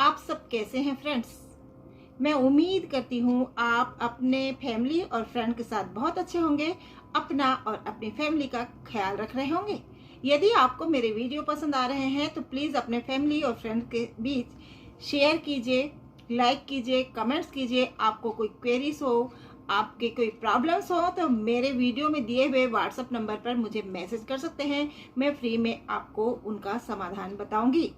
आप सब कैसे हैं फ्रेंड्स। मैं उम्मीद करती हूँ आप अपने फैमिली और फ्रेंड के साथ बहुत अच्छे होंगे, अपना और अपनी फैमिली का ख्याल रख रहे होंगे। यदि आपको मेरे वीडियो पसंद आ रहे हैं तो प्लीज़ अपने फैमिली और फ्रेंड के बीच शेयर कीजिए, लाइक कीजिए, कमेंट्स कीजिए। आपको कोई क्वेरीज हो, आपके कोई प्रॉब्लम्स हो तो मेरे वीडियो में दिए हुए व्हाट्सएप नंबर पर मुझे मैसेज कर सकते हैं। मैं फ्री में आपको उनका समाधान बताऊंगी।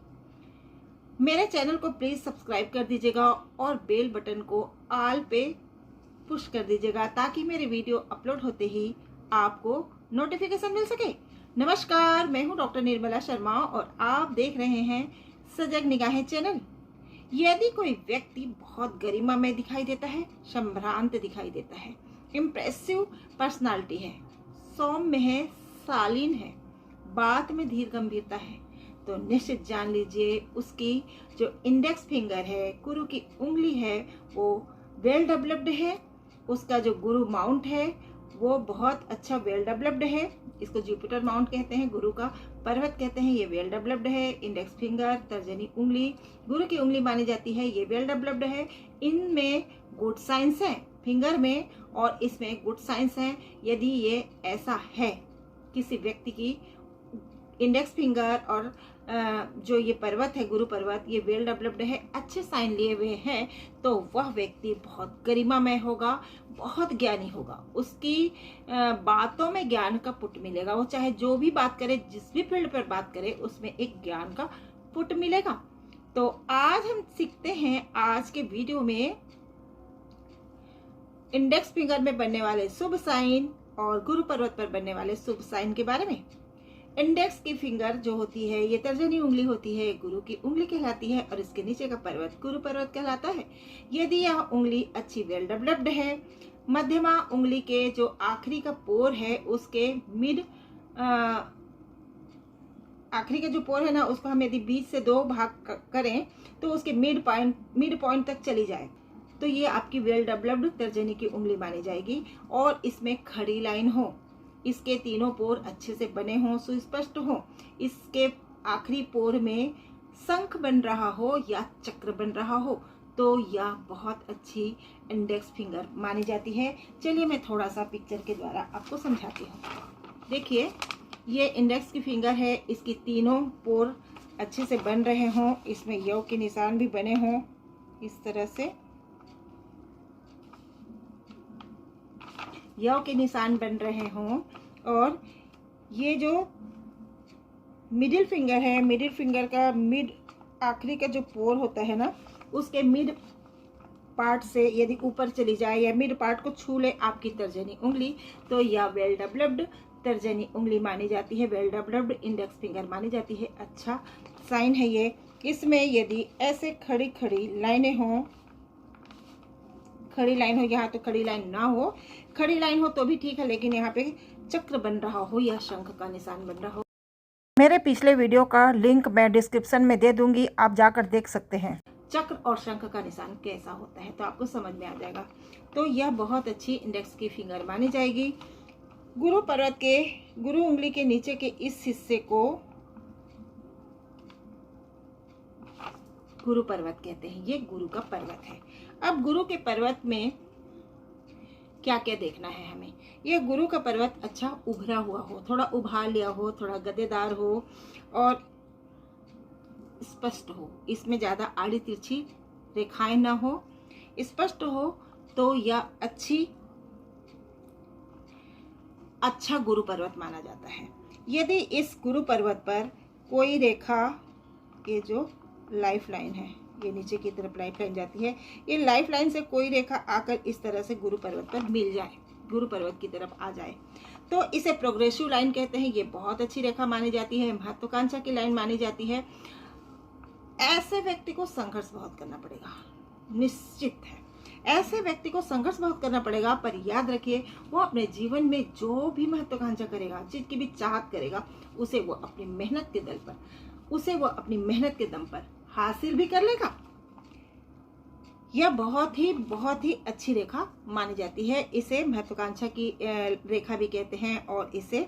मेरे चैनल को प्लीज़ सब्सक्राइब कर दीजिएगा और बेल बटन को ऑल पे पुश कर दीजिएगा ताकि मेरे वीडियो अपलोड होते ही आपको नोटिफिकेशन मिल सके। नमस्कार, मैं हूं डॉक्टर निर्मला शर्मा और आप देख रहे हैं सजग निगाहें चैनल। यदि कोई व्यक्ति बहुत गरिमा में दिखाई देता है, संभ्रांत दिखाई देता है, इम्प्रेसिव पर्सनालिटी है, सौम्य है, शालीन है, बात में धीर गंभीरता है, तो निश्चित जान लीजिए उसकी जो इंडेक्स फिंगर है, गुरु की उंगली है, वो वेल डेवलप्ड है। उसका जो गुरु माउंट है वो बहुत अच्छा वेल डेवलप्ड है। इसको जुपिटर माउंट कहते हैं, गुरु का पर्वत कहते हैं। ये वेल डेवलप्ड है। इंडेक्स फिंगर, तर्जनी उंगली गुरु की उंगली मानी जाती है, ये वेल डेवलप्ड है। इनमें गुड साइंस है फिंगर में और इसमें गुड साइंस है। यदि ये ऐसा है, किसी व्यक्ति की इंडेक्स फिंगर और जो ये पर्वत है, गुरु पर्वत, ये वेल डेवलप्ड है, अच्छे साइन लिए हुए हैं, तो वह व्यक्ति बहुत गरिमामय होगा, बहुत ज्ञानी होगा। उसकी बातों में ज्ञान का पुट मिलेगा। वो चाहे जो भी बात करे, जिस भी फील्ड पर बात करे, उसमें एक ज्ञान का पुट मिलेगा। तो आज हम सीखते हैं आज के वीडियो में इंडेक्स फिंगर में बनने वाले शुभ साइन और गुरु पर्वत पर बनने वाले शुभ साइन के बारे में। इंडेक्स की फिंगर जो होती है, ये तर्जनी उंगली होती है, गुरु की उंगली कहलाती है और इसके नीचे का पर्वत गुरु पर्वत कहलाता है। यदि यह उंगली अच्छी वेल डेवलप्ड है, मध्यमा उंगली के जो आखिरी का पोर है, उसके आखिरी का जो पोर है ना, उसको हम यदि बीच से दो भाग करें तो उसके मिड पॉइंट तक चली जाए, तो ये आपकी वेल डेवलप्ड तर्जनी की उंगली मानी जाएगी। और इसमें खड़ी लाइन हो, इसके तीनों पोर अच्छे से बने हों, सुस्पष्ट हो, इसके आखिरी पोर में शंख बन रहा हो या चक्र बन रहा हो, तो यह बहुत अच्छी इंडेक्स फिंगर मानी जाती है। चलिए मैं थोड़ा सा पिक्चर के द्वारा आपको समझाती हूँ। देखिए, ये इंडेक्स की फिंगर है, इसकी तीनों पोर अच्छे से बन रहे हों, इसमें योग के निशान भी बने हों, इस तरह से योग के निशान बन रहे हों। और ये जो मिडिल फिंगर है, मिडिल फिंगर का आखिरी का जो पोर होता है ना, उसके मिड पार्ट से यदि ऊपर चली जाए या मिड पार्ट को छू ले आपकी तर्जनी उंगली, तो यह वेल डेवलप्ड तर्जनी उंगली मानी जाती है, वेल डेवलप्ड इंडेक्स फिंगर मानी जाती है। अच्छा साइन है ये। इसमें यदि ऐसे खड़ी खड़ी लाइनें हों, खड़ी लाइन हो, यहाँ तो खड़ी लाइन ना हो, खड़ी लाइन हो तो भी ठीक है, लेकिन यहाँ पे चक्र बन रहा हो या शंख का निशान बन रहा हो। मेरे पिछले वीडियो का लिंक मैं डिस्क्रिप्शन में दे दूंगी, आप जाकर देख सकते हैं चक्र और शंख का निशान कैसा होता है, तो आपको समझ में आ जाएगा। तो यह बहुत अच्छी इंडेक्स की फिंगर मानी जाएगी। गुरु पर्वत के गुरु उंगली के नीचे के इस हिस्से को गुरु पर्वत कहते हैं, ये गुरु का पर्वत है। अब गुरु के पर्वत में क्या क्या देखना है हमें। यह गुरु का पर्वत अच्छा उभरा हुआ हो, थोड़ा उभार लिया हो, थोड़ा गद्देदार हो और स्पष्ट हो। इसमें ज्यादा आड़ी तिरछी रेखाएं ना हो, स्पष्ट हो, तो यह अच्छा गुरु पर्वत माना जाता है। यदि इस गुरु पर्वत पर कोई रेखा, ये जो लाइफ लाइन है, ये नीचे की तरफ लाइफ लाइन जाती है, ये लाइफ लाइन से कोई रेखा आकर इस तरह से गुरु पर्वत पर मिल जाए, गुरु पर्वत की तरफ आ जाए, तो इसे प्रोग्रेसिव लाइन कहते हैं। ये बहुत अच्छी रेखा मानी जाती है, महत्वाकांक्षा की लाइन मानी जाती है। ऐसे व्यक्ति को संघर्ष बहुत करना पड़ेगा, निश्चित है, ऐसे व्यक्ति को संघर्ष बहुत करना पड़ेगा। पर याद रखिए, वो अपने जीवन में जो भी महत्वाकांक्षा करेगा, जिसकी भी चाहत करेगा, उसे वो अपनी मेहनत के दल पर, उसे वो अपनी मेहनत के दम पर हासिल भी कर लेगा। यह बहुत ही अच्छी रेखा मानी जाती है। इसे महत्वाकांक्षा की रेखा भी कहते हैं और इसे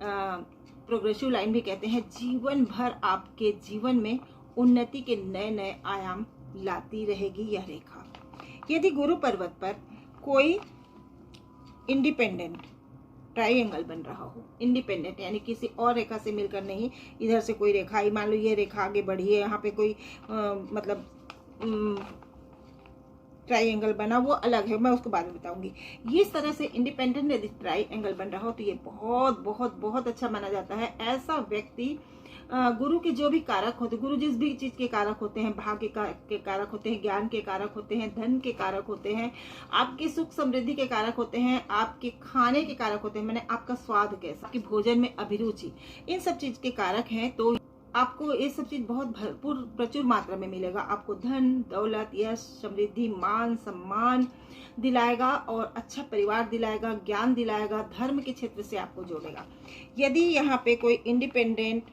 प्रोग्रेसिव लाइन भी कहते हैं। जीवन भर आपके जीवन में उन्नति के नए नए आयाम लाती रहेगी यह रेखा। यदि गुरु पर्वत पर कोई इंडिपेंडेंट ट्राइंगल बन रहा हो, इंडिपेंडेंट यानी किसी और रेखा से मिलकर नहीं, इधर से कोई रेखा आई, मान लो ये रेखा आगे बढ़ी है, यहाँ पे कोई मतलब ट्राइंगल बना, वो अलग है, मैं उसको बाद में बताऊंगी। इस तरह से इंडिपेंडेंट यदि ट्राइंगल बन रहा हो तो ये बहुत बहुत बहुत अच्छा माना जाता है। ऐसा व्यक्ति गुरु के जो भी कारक होते, गुरु जिस भी चीज के कारक होते हैं, भाग्य के कारक होते हैं, ज्ञान के कारक होते हैं, धन के कारक होते हैं, आपके सुख समृद्धि के कारक होते हैं, आपके खाने के कारक होते हैं, मैंने आपका स्वाद कैसा, आपकी भोजन में अभिरुचि, इन सब चीज के कारक हैं। तो आपको ये सब चीज बहुत भरपूर प्रचुर मात्रा में मिलेगा। आपको धन, दौलत, यश, समृद्धि, मान, सम्मान दिलाएगा और अच्छा परिवार दिलाएगा, ज्ञान दिलाएगा, धर्म के क्षेत्र से आपको जोड़ेगा। यदि यहाँ पे कोई इंडिपेंडेंट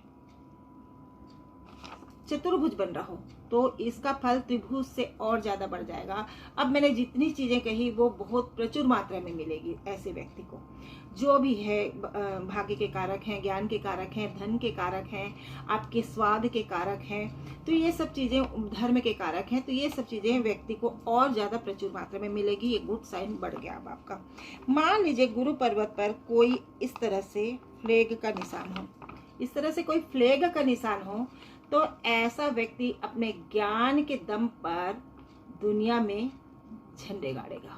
चतुर्भुज बन रहा हो तो इसका फल त्रिभुज से और ज्यादा बढ़ जाएगा। अब मैंने जितनी चीजें कही वो बहुत प्रचुर मात्रा में मिलेगी ऐसे व्यक्ति को। जो भी है भाग्य के कारक हैं, ज्ञान के कारक हैं, धन के कारक हैं, आपके स्वाद के कारक हैं, तो ये सब चीजें धर्म के कारक हैं, तो ये सब चीजें व्यक्ति को और ज्यादा प्रचुर मात्रा में मिलेगी। ये गुड साइन बढ़ गया अब आपका। मान लीजिए गुरु पर्वत पर कोई इस तरह से फ्लैग का निशान हो, इस तरह से कोई फ्लैग का निशान हो, तो ऐसा व्यक्ति अपने ज्ञान के दम पर दुनिया में झंडे गाड़ेगा।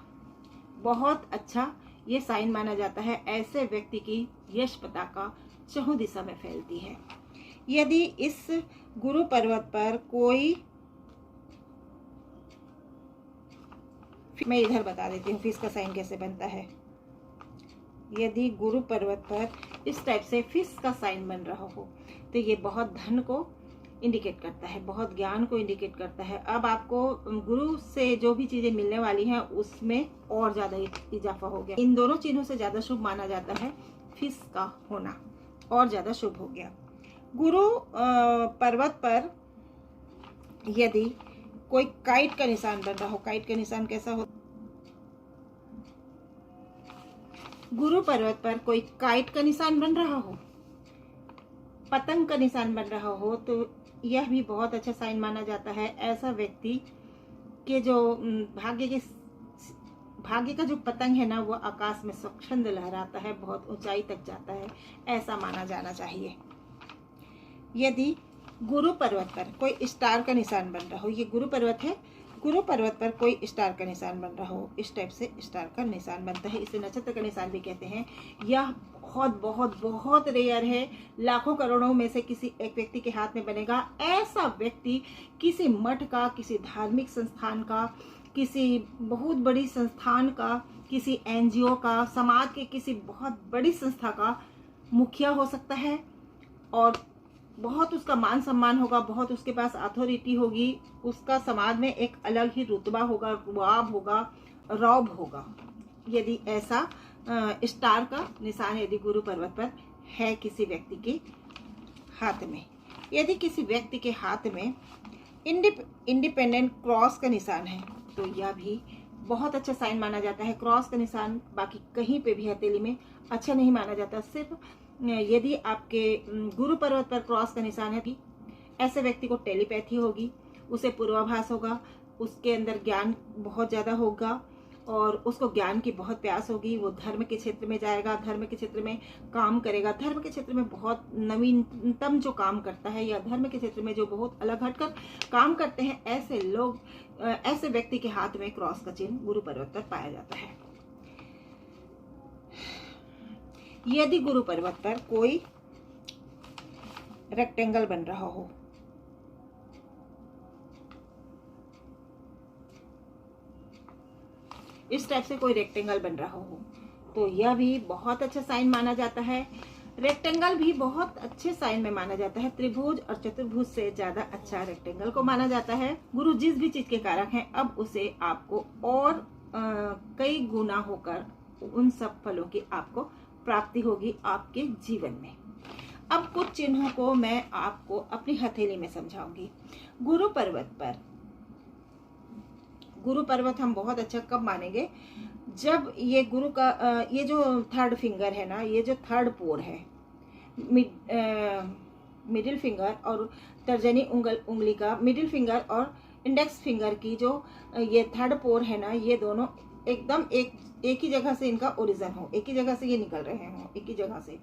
बहुत अच्छा ये साइन माना जाता है। ऐसे व्यक्ति की यश पताका चहुं दिशा में फैलती है। यदि इस गुरु पर्वत पर कोई, मैं इधर बता देती हूँ फिश का साइन कैसे बनता है। यदि गुरु पर्वत पर इस टाइप से फिश का साइन बन रहा हो तो ये बहुत धन को इंडिकेट करता है, बहुत ज्ञान को इंडिकेट करता है। अब आपको गुरु से जो भी चीजें मिलने वाली हैं उसमें और ज्यादा इजाफा हो गया। इन दोनों चिन्हों से ज्यादा शुभ माना जाता है फिश का होना, और ज्यादा शुभ हो गया। गुरु पर्वत पर यदि कोई काइट का निशान बन रहा हो, काइट का निशान कैसा हो, गुरु पर्वत पर कोई काइट का निशान बन रहा हो, पतंग का निशान बन रहा हो, तो यह भी बहुत अच्छा साइन माना जाता है। ऐसा व्यक्ति के जो भाग्य का जो पतंग है ना, वो आकाश में स्वच्छंद लहराता है, बहुत ऊंचाई तक जाता है, ऐसा माना जाना चाहिए। यदि गुरु पर्वत पर कोई स्टार का निशान बन रहा हो, ये गुरु पर्वत है, गुरु पर्वत पर कोई स्टार का निशान बन रहा हो, इस टाइप से स्टार का निशान बनता है, इसे नक्षत्र का निशान भी कहते हैं। यह बहुत बहुत बहुत रेयर है, लाखों करोड़ों में से किसी एक व्यक्ति के हाथ में बनेगा। ऐसा व्यक्ति किसी मठ का, किसी धार्मिक संस्थान का, किसी बहुत बड़ी संस्थान का, किसी एनजीओ का, समाज के किसी बहुत बड़ी संस्था का मुखिया हो सकता है, और बहुत उसका मान सम्मान होगा, बहुत उसके पास अथॉरिटी होगी, उसका समाज में एक अलग ही रुतबा होगा, रुआब होगा, रौब होगा। यदि ऐसा स्टार का निशान यदि गुरु पर्वत पर है किसी व्यक्ति के हाथ में। यदि किसी व्यक्ति के हाथ में इंडिपेंडेंट क्रॉस का निशान है तो यह भी बहुत अच्छा साइन माना जाता है। क्रॉस का निशान बाकी कहीं पे भी हथेली में अच्छा नहीं माना जाता, सिर्फ यदि आपके गुरु पर्वत पर क्रॉस का निशान है भी, ऐसे व्यक्ति को टेलीपैथी होगी, उसे पूर्वाभास होगा, उसके अंदर ज्ञान बहुत ज़्यादा होगा और उसको ज्ञान की बहुत प्यास होगी। वो धर्म के क्षेत्र में जाएगा, धर्म के क्षेत्र में काम करेगा, धर्म के क्षेत्र में बहुत नवीनतम जो काम करता है या धर्म के क्षेत्र में जो बहुत अलग हटकर काम करते हैं, ऐसे लोग, ऐसे व्यक्ति के हाथ में क्रॉस का चिन्ह गुरु पर्वत पर पाया जाता है। यदि गुरु पर्वत पर कोई रेक्टेंगल बन रहा हो, इस टाइप से कोई रेक्टेंगल बन रहा हो, तो यह भी बहुत अच्छा साइन माना जाता है। रेक्टेंगल भी बहुत अच्छे साइन में माना जाता है। त्रिभुज और चतुर्भुज से ज्यादा अच्छा रेक्टेंगल को माना जाता है। गुरु जिस भी चीज के कारक हैं, अब उसे आपको और कई गुना होकर उन सब फलों की आपको प्राप्ति होगी आपके जीवन में। अब कुछ चिन्हों को मैं आपको अपनी हथेली में समझाऊंगी। गुरु पर्वत हम बहुत अच्छा कब मानेंगे, जब ये गुरु का ये जो थर्ड फिंगर है ना, ये जो थर्ड पोर है, मिडिल फिंगर और तर्जनी उंगली का मिडिल फिंगर और इंडेक्स फिंगर की जो ये थर्ड पोर है ना, ये दोनों एकदम एक ही जगह से इनका ओरिजिन हो, एक ही जगह से ये निकल रहे हों, एक ही जगह से,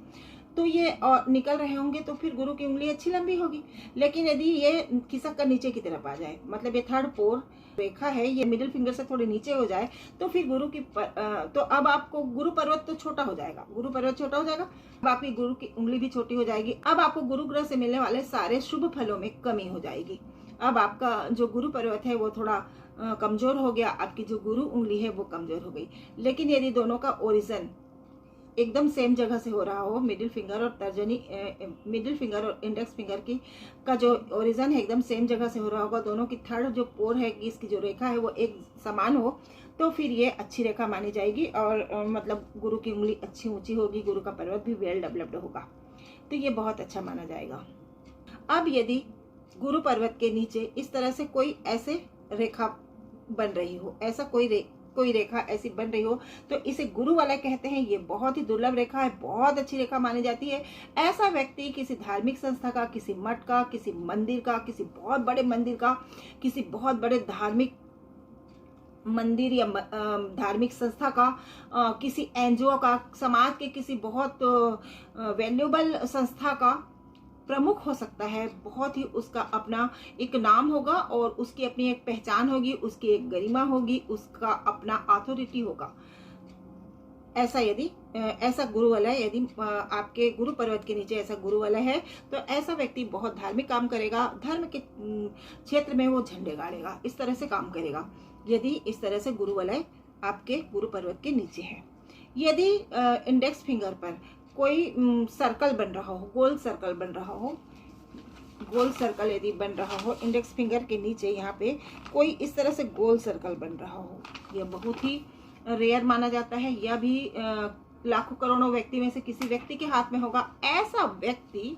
तो ये और निकल रहे होंगे तो फिर गुरु की उंगली अच्छी लंबी होगी। लेकिन यदि ये खिसक कर नीचे की तरफ आ जाए, मतलब ये थर्ड पोर रेखा है ये मिडिल फिंगर से थोड़े नीचे हो जाए, तो फिर गुरु की तो अब आपको गुरु पर्वत तो छोटा हो जाएगा, गुरु पर्वत छोटा हो जाएगा, अब आपकी गुरु की उंगली भी छोटी हो जाएगी। अब आपको गुरु ग्रह से मिलने वाले सारे शुभ फलों में कमी हो जाएगी। अब आपका जो गुरु पर्वत है वो थोड़ा कमजोर हो गया, आपकी जो गुरु उंगली है वो कमजोर हो गई। लेकिन यदि दोनों का ओरिजिन एकदम सेम जगह से हो रहा हो, मिडिल फिंगर और इंडेक्स फिंगर की का जो ओरिजिन है एकदम सेम जगह से हो रहा होगा, दोनों की थर्ड जो पोर है इसकी जो रेखा है वो एक समान हो, तो फिर ये अच्छी रेखा मानी जाएगी और मतलब गुरु की उंगली अच्छी ऊंची होगी, गुरु का पर्वत भी वेल डेवलप्ड होगा, तो ये बहुत अच्छा माना जाएगा। अब यदि गुरु पर्वत के नीचे इस तरह से कोई ऐसे रेखा बन रही हो, ऐसा कोई रेखा ऐसी बन रही हो, तो इसे गुरु वाला कहते हैं। ये बहुत ही दुर्लभ रेखा है, बहुत अच्छी रेखा मानी जाती है। ऐसा व्यक्ति किसी धार्मिक संस्था का, किसी मठ का, किसी मंदिर का, किसी बहुत बड़े मंदिर का, किसी बहुत बड़े धार्मिक मंदिर या धार्मिक संस्था का, किसी एनजीओ का, समाज के किसी बहुत वैल्यूएबल संस्था का प्रमुख हो सकता है। बहुत ही उसका अपना एक नाम होगा और उसकी अपनी एक पहचान होगी, उसकी एक गरिमा होगी, उसका अपना अथॉरिटी होगा। ऐसा गुरु वाला है, यदि आपके गुरु पर्वत के नीचे ऐसा गुरु वाला है तो ऐसा व्यक्ति बहुत धार्मिक काम करेगा, धर्म के क्षेत्र में वो झंडे गाड़ेगा, इस तरह से काम करेगा, यदि इस तरह से गुरु वाला आपके गुरु पर्वत के नीचे है। यदि इंडेक्स फिंगर पर कोई सर्कल बन रहा हो, गोल सर्कल बन रहा हो, गोल सर्कल यदि बन रहा हो इंडेक्स फिंगर के नीचे, यहाँ पे कोई इस तरह से गोल सर्कल बन रहा हो, यह बहुत ही रेयर माना जाता है। यह भी लाखों करोड़ों व्यक्ति में से किसी व्यक्ति के हाथ में होगा। ऐसा व्यक्ति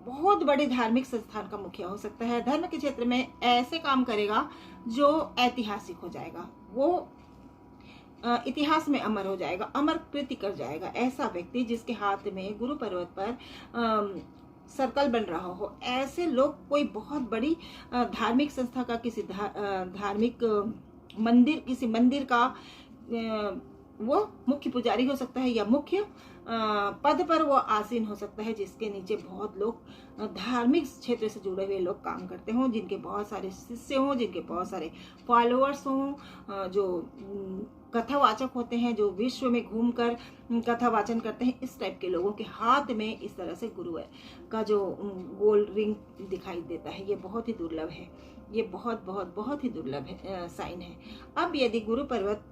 बहुत बड़े धार्मिक संस्थान का मुखिया हो सकता है। धर्म के क्षेत्र में ऐसे काम करेगा जो ऐतिहासिक हो जाएगा, वो इतिहास में अमर हो जाएगा, अमर कृति कर जाएगा। ऐसा व्यक्ति जिसके हाथ में गुरु पर्वत पर सर्कल बन रहा हो, ऐसे लोग कोई बहुत बड़ी धार्मिक संस्था का, किसी धार्मिक मंदिर, किसी मंदिर का वो मुख्य पुजारी हो सकता है या मुख्य पद पर वो आसीन हो सकता है, जिसके नीचे बहुत लोग धार्मिक क्षेत्र से जुड़े हुए लोग काम करते हों, जिनके बहुत सारे शिष्य हों, जिनके बहुत सारे फॉलोअर्स हों, जो कथावाचक होते हैं, जो विश्व में घूमकर कथावाचन करते हैं। इस टाइप के लोगों के हाथ में इस तरह से गुरु का जो गोल्ड रिंग दिखाई देता है, ये बहुत ही दुर्लभ है, ये बहुत बहुत बहुत ही दुर्लभ है साइन है। अब यदि गुरु पर्वत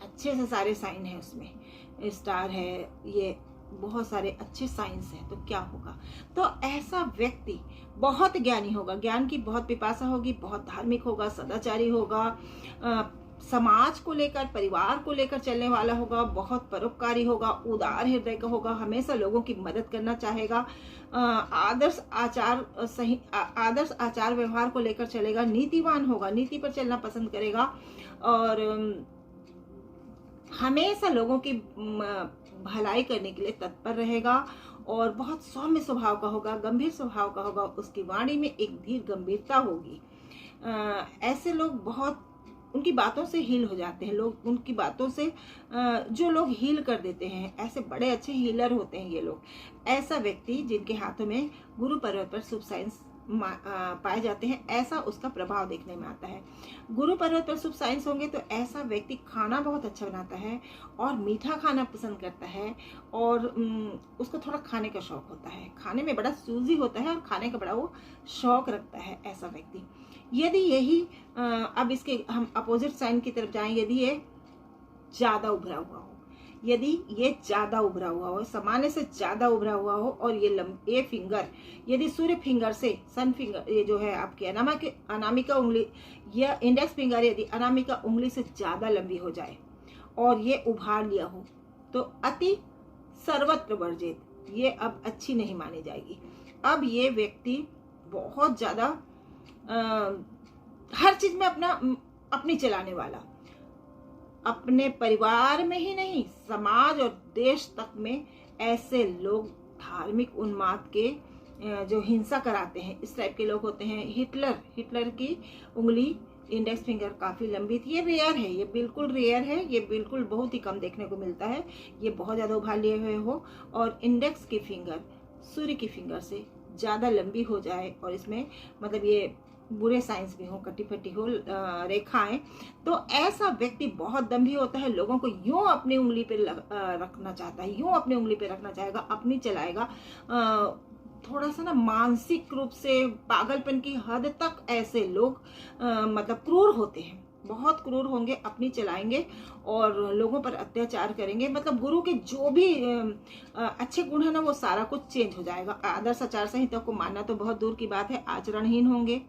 अच्छे से सारे साइन है, उसमें स्टार है, ये बहुत सारे अच्छे साइंस हैं, तो क्या होगा? तो ऐसा व्यक्ति बहुत ज्ञानी होगा, ज्ञान की बहुत पिपासा होगी, बहुत धार्मिक होगा, सदाचारी होगा, समाज को लेकर, परिवार को लेकर चलने वाला होगा, बहुत परोपकारी होगा, उदार हृदय का होगा, हमेशा लोगों की मदद करना चाहेगा, आदर्श आचार व्यवहार को लेकर चलेगा, नीतिवान होगा, नीति पर चलना पसंद करेगा और हमेशा लोगों की भलाई करने के लिए तत्पर रहेगा और बहुत सौम्य स्वभाव का होगा, गंभीर स्वभाव का होगा, उसकी वाणी में एक धीर गंभीरता होगी। ऐसे लोग बहुत, उनकी बातों से हील हो जाते हैं लोग, उनकी बातों से जो लोग हील कर देते हैं, ऐसे बड़े अच्छे हीलर होते हैं ये लोग। ऐसा व्यक्ति जिनके हाथों में गुरु पर्वत पर शुभ साइंस पाए जाते हैं, ऐसा उसका प्रभाव देखने में आता है। गुरु पर्वत पर शुभ साइंस होंगे तो ऐसा व्यक्ति खाना बहुत अच्छा बनाता है और मीठा खाना पसंद करता है और उसको थोड़ा खाने का शौक होता है, खाने में बड़ा सूजी होता है और खाने का बड़ा वो शौक रखता है ऐसा व्यक्ति। यदि यही अब इसके हम अपोजिट साइन की तरफ जाएं, यदि ये ज्यादा उभरा हुआ हो, यदि ये ज्यादा उभरा हुआ हो, सामान्य से ज्यादा उभरा हुआ हो और ये फिंगर यदि सूर्य फिंगर से, सन फिंगर, ये जो है आपकी अनामिका उंगली या इंडेक्स फिंगर यदि अनामिका उंगली से ज्यादा लंबी हो जाए और ये उभार लिया हो, तो अति सर्वत्र वर्जित, ये अब अच्छी नहीं मानी जाएगी। अब ये व्यक्ति बहुत ज्यादा हर चीज में अपनी चलाने वाला, अपने परिवार में ही नहीं, समाज और देश तक में ऐसे लोग धार्मिक उन्माद के जो हिंसा कराते हैं, इस टाइप के लोग होते हैं। हिटलर की उंगली इंडेक्स फिंगर काफ़ी लंबी थी। ये रेयर है, ये बिल्कुल रेयर है, ये बिल्कुल बहुत ही कम देखने को मिलता है। ये बहुत ज़्यादा उभार लिए हुए हो और इंडेक्स की फिंगर सूर्य की फिंगर से ज़्यादा लंबी हो जाए और इसमें मतलब ये बुरे साइंस भी हो, कटी फटी हो रेखाएं, तो ऐसा व्यक्ति बहुत दम्भी होता है। लोगों को यूं अपनी उंगली पे रखना चाहता है, यूं अपनी उंगली पे रखना चाहेगा, अपनी चलाएगा। थोड़ा सा ना मानसिक रूप से पागलपन की हद तक ऐसे लोग मतलब क्रूर होते हैं, बहुत क्रूर होंगे, अपनी चलाएंगे और लोगों पर अत्याचार करेंगे। मतलब गुरु के जो भी अच्छे गुण है ना, वो सारा कुछ चेंज हो जाएगा। आदर्श आचार संहिता को मानना तो बहुत दूर की बात है। आचरणहीन होंगे,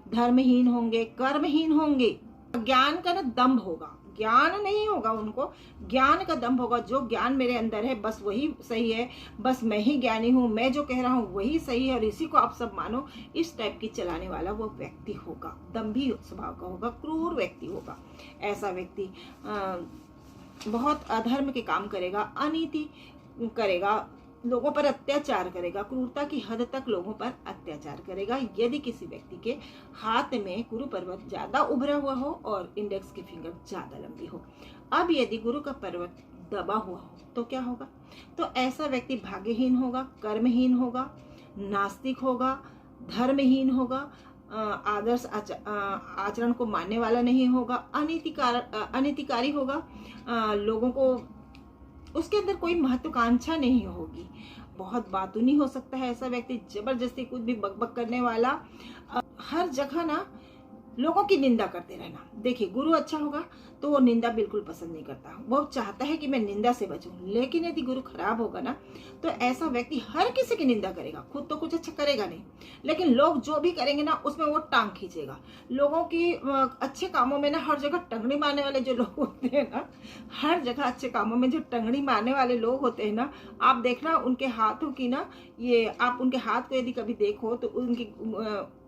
धर्महीन होंगे, कर्महीन होंगे। ज्ञान का ना दम्भ होगा, ज्ञान नहीं होगा उनको, ज्ञान का दम्भ होगा। जो ज्ञान मेरे अंदर है बस वही सही है, बस मैं ही ज्ञानी हूँ, मैं जो कह रहा हूँ वही सही है और इसी को आप सब मानो, इस टाइप की चलाने वाला वो व्यक्ति होगा। दम्भी स्वभाव का होगा, क्रूर व्यक्ति होगा। ऐसा व्यक्ति बहुत अधर्म के काम करेगा, अनीति करेगा, लोगों पर अत्याचार करेगा, क्रूरता की हद तक लोगों पर अत्याचार करेगा। यदि किसी व्यक्ति के हाथ में गुरु पर्वत ज्यादा उभरा हुआ हो और इंडेक्स की फिंगर ज्यादा लंबी हो। अब यदि गुरु का पर्वत दबा हुआ हो तो क्या होगा? तो ऐसा व्यक्ति भाग्यहीन होगा, कर्महीन होगा, नास्तिक होगा, धर्महीन होगा, आदर्श आचरण को मानने वाला नहीं होगा, अनीतिकारी होगा, लोगों को उसके अंदर कोई महत्वाकांक्षा नहीं होगी, बहुत बातूनी हो सकता है ऐसा व्यक्ति, जबरदस्ती कुछ भी बकबक करने वाला, हर जगह ना लोगों की निंदा करते रहना। देखिए, गुरु अच्छा होगा तो वो निंदा बिल्कुल पसंद नहीं करता, वो चाहता है कि मैं निंदा से बचूं। लेकिन यदि गुरु खराब होगा ना तो ऐसा व्यक्ति हर किसी की निंदा करेगा, खुद तो कुछ अच्छा करेगा नहीं, लेकिन लोग जो भी करेंगे ना उसमें वो टांग खींचेगा। लोगों की अच्छे कामों में ना हर जगह टंगड़ी मारने वाले जो लोग होते हैं ना, हर जगह अच्छे कामों में जो टंगड़ी मारने वाले लोग होते हैं ना, आप देखना उनके हाथों की ना, ये आप उनके हाथ को यदि कभी देखो तो उनकी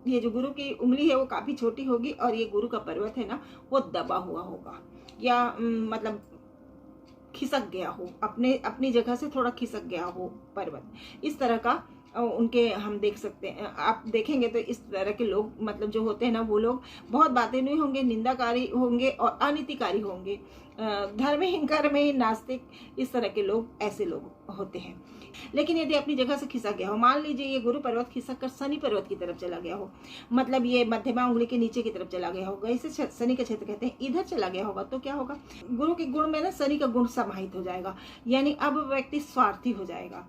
ये जो गुरु की उंगली है वो काफी छोटी होगी और ये गुरु का पर्वत है ना वो दबा हुआ होगा या मतलब खिसक गया हो, अपनी जगह से थोड़ा खिसक गया हो पर्वत, इस तरह का उनके हम देख सकते हैं। आप देखेंगे तो इस तरह के लोग मतलब जो होते हैं ना, वो लोग बहुत बातें नहीं होंगे, निंदाकारी होंगे और अनीतिकारी होंगे, धर्महीन, कर्महीन, नास्तिक, इस तरह के लोग ऐसे लोग होते हैं। लेकिन यदि अपनी जगह से खिसक गया हो, मान लीजिए ये गुरु पर्वत खिसक कर शनि पर्वत की तरफ चला गया हो, मतलब ये मध्यमा उंगली के नीचे की तरफ चला गया होगा, इसे शनि का क्षेत्र कहते हैं, इधर चला गया होगा तो क्या होगा? गुरु के गुण में ना शनि का गुण समाहित हो जाएगा, यानी अब व्यक्ति स्वार्थी हो जाएगा,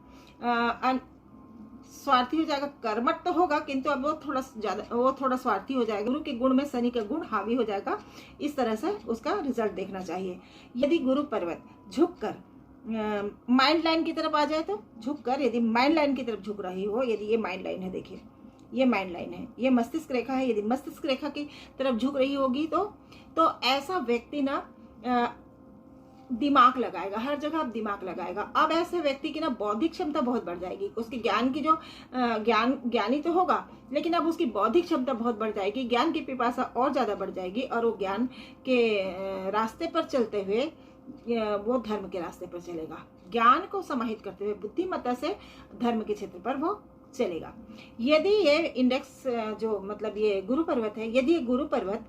स्वार्थी हो जाएगा। कर्मठ तो होगा किंतु अब वो थोड़ा स्वार्थी हो जाएगा। गुरु के गुण में शनि का गुण हावी हो जाएगा, इस तरह से उसका रिजल्ट देखना चाहिए। यदि गुरु पर्वत झुककर माइंड लाइन की तरफ आ जाए तो झुककर, यदि माइंड लाइन की तरफ झुक रही हो, यदि ये माइंड लाइन है, देखिए ये माइंड लाइन है, ये मस्तिष्क रेखा है, यदि मस्तिष्क रेखा की तरफ झुक रही होगी तो ऐसा व्यक्ति ना दिमाग लगाएगा, हर जगह अब दिमाग लगाएगा। अब ऐसे व्यक्ति की ना बौद्धिक क्षमता बहुत बढ़ जाएगी, उसके ज्ञान की जो ज्ञानी तो होगा लेकिन अब उसकी बौद्धिक क्षमता बहुत बढ़ जाएगी, ज्ञान की पिपासा और ज्यादा बढ़ जाएगी और वो ज्ञान के रास्ते पर चलते हुए वो धर्म के रास्ते पर चलेगा, ज्ञान को समाहित करते हुए बुद्धिमत्ता से धर्म के क्षेत्र पर वो चलेगा। यदि ये इंडेक्स जो मतलब ये गुरु पर्वत है, यदि ये गुरु पर्वत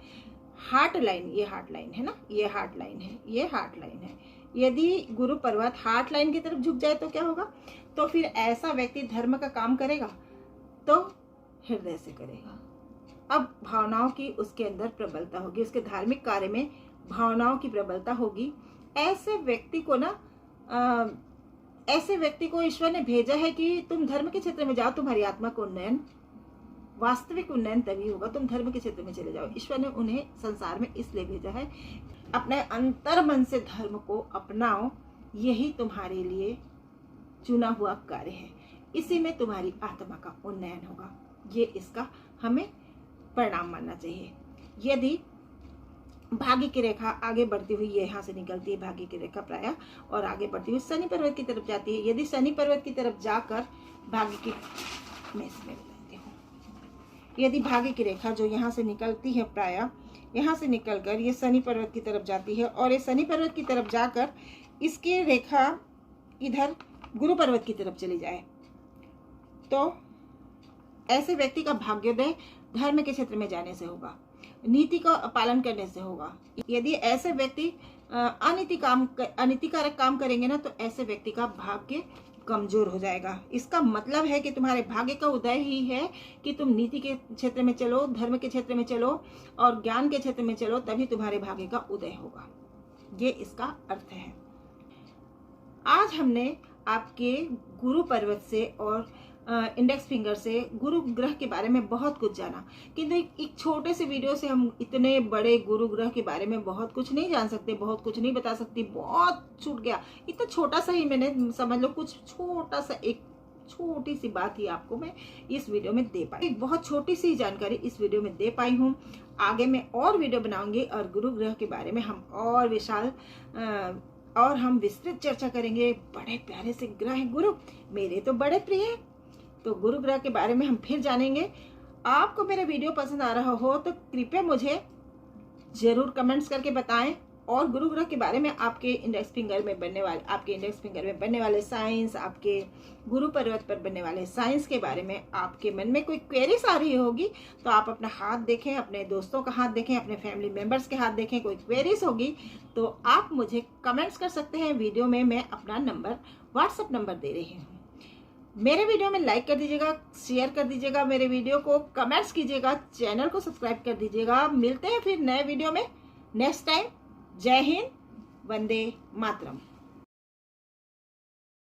हार्ट लाइन, ये हार्ट लाइन है ना, ये हार्ट लाइन है, ये हार्ट लाइन है, यदि गुरु पर्वत हार्ट लाइन की तरफ झुक जाए तो क्या होगा? तो फिर ऐसा व्यक्ति धर्म का काम करेगा तो हृदय से करेगा। अब भावनाओं की उसके अंदर प्रबलता होगी, उसके धार्मिक कार्य में भावनाओं की प्रबलता होगी। ऐसे व्यक्ति को ना ऐसे व्यक्ति को ईश्वर ने भेजा है कि तुम धर्म के क्षेत्र में जाओ, तुम्हारी आत्मा को उन्नयन, वास्तविक उन्नयन तभी होगा, तुम धर्म के क्षेत्र में चले जाओ। ईश्वर ने उन्हें संसार में इसलिए भेजा है, अपने अंतर मन से धर्म को अपनाओ, यही तुम्हारे लिए चुना हुआ कार्य है, इसी में तुम्हारी आत्मा का उन्नयन होगा। ये इसका हमें परिणाम मानना चाहिए। यदि भाग्य की रेखा आगे बढ़ती हुई ये यहाँ से निकलती है, भाग्य की रेखा प्रायः, और आगे बढ़ती हुई शनि पर्वत की तरफ जाती है। यदि शनि पर्वत की तरफ जाकर भाग्य की यदि भाग्य की रेखा जो यहाँ से निकलती है प्रायः यहाँ से निकलकर ये शनि पर्वत की तरफ जाती है और ये शनि पर्वत की तरफ जाकर इसकी रेखा इधर गुरु पर्वत की तरफ चली जाए तो ऐसे व्यक्ति का भाग्योदय धर्म के क्षेत्र में जाने से होगा, नीति का पालन करने से होगा। यदि ऐसे व्यक्ति अनीतिकारक काम करेंगे ना, तो ऐसे व्यक्ति का भाग्य कमजोर हो जाएगा। इसका मतलब है कि तुम्हारे भाग्य का उदय ही है कि तुम नीति के क्षेत्र में चलो, धर्म के क्षेत्र में चलो और ज्ञान के क्षेत्र में चलो, तभी तुम्हारे भाग्य का उदय होगा। ये इसका अर्थ है। आज हमने आपके गुरु पर्वत से और इंडेक्स फिंगर से गुरु ग्रह के बारे में बहुत कुछ जाना, किंतु एक छोटे से वीडियो से हम इतने बड़े गुरु ग्रह के बारे में बहुत कुछ नहीं जान सकते, बहुत कुछ नहीं बता सकती। बहुत छूट गया। इतना छोटा सा ही मैंने, समझ लो कुछ छोटा सा, एक छोटी सी बात ही आपको मैं इस वीडियो में दे पाई, एक बहुत छोटी सी जानकारी इस वीडियो में दे पाई हूँ। आगे मैं और वीडियो बनाऊंगी और गुरु ग्रह के बारे में हम और विशाल और हम विस्तृत चर्चा करेंगे। बड़े प्यारे से ग्रह हैं गुरु, मेरे तो बड़े प्रिय हैं। तो गुरु ग्रह के बारे में हम फिर जानेंगे। आपको मेरा वीडियो पसंद आ रहा हो तो कृपया मुझे जरूर कमेंट्स करके बताएं। और गुरु ग्रह के बारे में आपके इंडेक्स फिंगर में बनने वाले साइंस, आपके गुरु पर्वत पर बनने वाले साइंस के बारे में आपके मन में कोई क्वेरीज आ रही होगी तो आप अपना हाथ देखें, अपने दोस्तों का हाथ देखें, अपने फैमिली मेंबर्स के हाथ देखें। कोई क्वेरीज होगी तो आप मुझे कमेंट्स कर सकते हैं। वीडियो में मैं अपना नंबर, व्हाट्सएप नंबर दे रही हूँ। मेरे वीडियो में लाइक कर दीजिएगा, शेयर कर दीजिएगा मेरे वीडियो को, कमेंट्स कीजिएगा, चैनल को सब्सक्राइब कर दीजिएगा। मिलते हैं फिर नए वीडियो में नेक्स्ट टाइम। जय हिंद, वंदे मातरम।